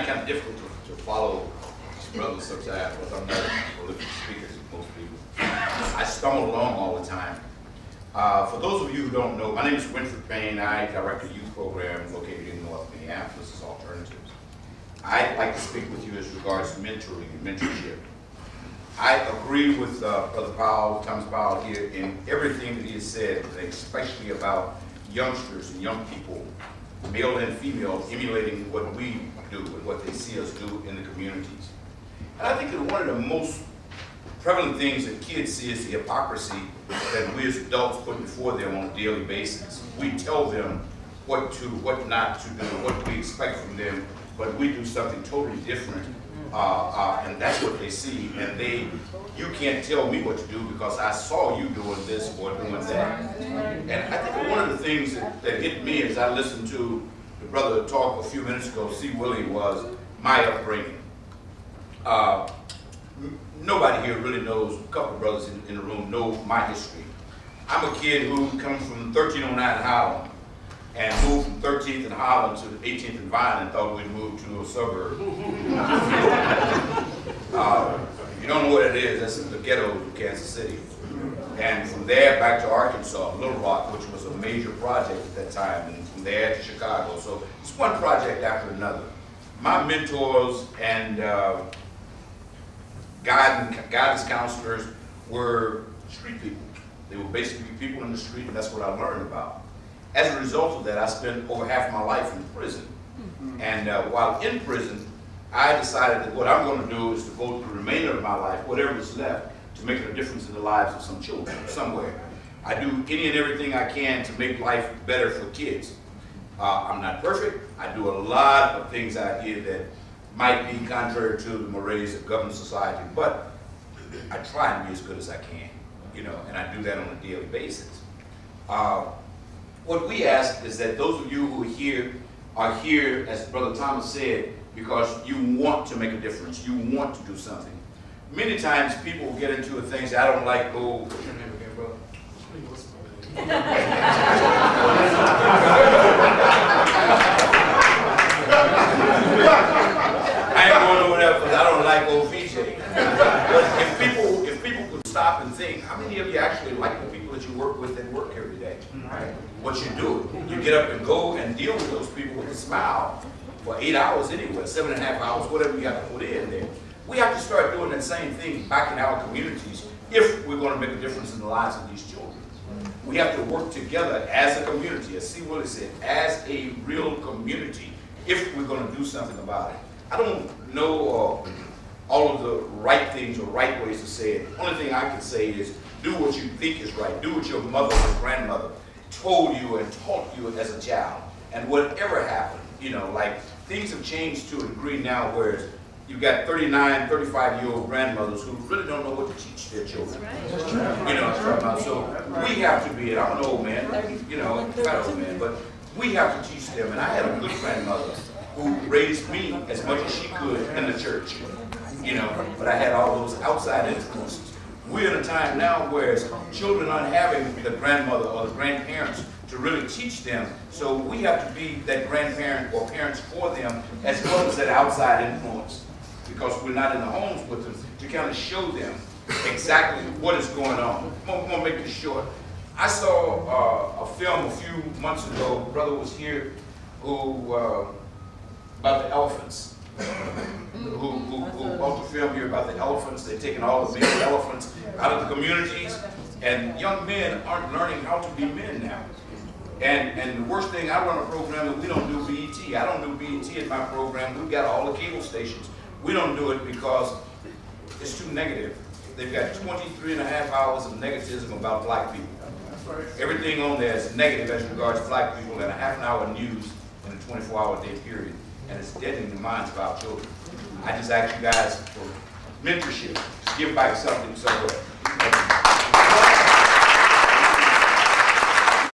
it kind of difficult to follow brothers sometimes because I'm not a prolific speaker as most people. I stumble along all the time. For those of you who don't know, my name is Winfred Payne. I direct a youth program located in North Minneapolis. It's Alternatives. I'd like to speak with you as regards mentoring and mentorship. I agree with Brother Powell, Thomas Powell here in everything that he has said, especially about youngsters and young people, male and female, emulating what we do and what they see us do in the communities. And I think that one of the most prevalent things that kids see is the hypocrisy that we as adults put before them on a daily basis. We tell them what to, what not to do, what we expect from them, but we do something totally different. And that's what they see. And you can't tell me what to do because I saw you doing this or doing that. And I think one of the things that hit me as I listened to the brother talk a few minutes ago, C. Willie, was my upbringing. Nobody here really knows, a couple of brothers in the room know my history. I'm a kid who comes from 1309 Highland and moved from 13th and Highland to 18th and Vine and thought we'd move to a suburb. If you don't know what it is, that's the ghetto of Kansas City. And from there back to Arkansas, Little Rock, which was a major project at that time, and from there to Chicago. So it's one project after another. My mentors and guidance counselors were street people. They were basically people in the street, and that's what I learned about. As a result of that, I spent over half my life in prison. And while in prison, I decided that what I'm going to do is to go through the remainder of my life, whatever is left, to make a difference in the lives of some children somewhere. I do any and everything I can to make life better for kids. I'm not perfect. I do a lot of things out here that might be contrary to the mores of government society, but I try and be as good as I can, and I do that on a daily basis. What we ask is that those of you who are here, as Brother Thomas said, because you want to make a difference, you want to do something. Many times people will get into things I don't like. Oh, what's your name again, brother? I ain't going over there because I don't like old VJ. But if people could stop and think, how many of you actually like the people that you work with that work every day? Right? What you do, you get up and go and deal with those people with a smile for 8 hours anyway, 7.5 hours, whatever you have to put in there. We have to start doing that same thing back in our communities if we're going to make a difference in the lives of these children. We have to work together as a community, as C. Willie said, as a real community, if we're going to do something about it. I don't know all of the right things or right ways to say it. The only thing I can say is do what you think is right. Do what your mother or grandmother told you and taught you as a child. And whatever happened, like things have changed to a degree now where you've got 39, 35-year-old grandmothers who really don't know what to teach their children. Right. So we have to be, and I'm an old man, fat old man, but we have to teach them. And I had a good grandmother who raised me as much as she could in the church, but I had all those outside influences. We're in a time now where children aren't having the grandmother or the grandparents to really teach them. So we have to be that grandparent or parents for them as well as that outside influence, because we're not in the homes with them to kind of show them exactly what is going on. I'm going to make this short. I saw a film a few months ago. Brother was here who about the elephants. Who bought the film here about the elephants. They're taking all the male elephants out of the communities, and young men aren't learning how to be men now. And the worst thing, I run a program that we don't do BET. I don't do BET in my program. We've got all the cable stations. We don't do it because it's too negative. They've got 23.5 hours of negativism about black people. Everything on there is negative as regards black people, and a half an hour news in a 24-hour day period. And it's deadening the minds of our children. I just ask you guys for mentorship. Just give back something somewhere.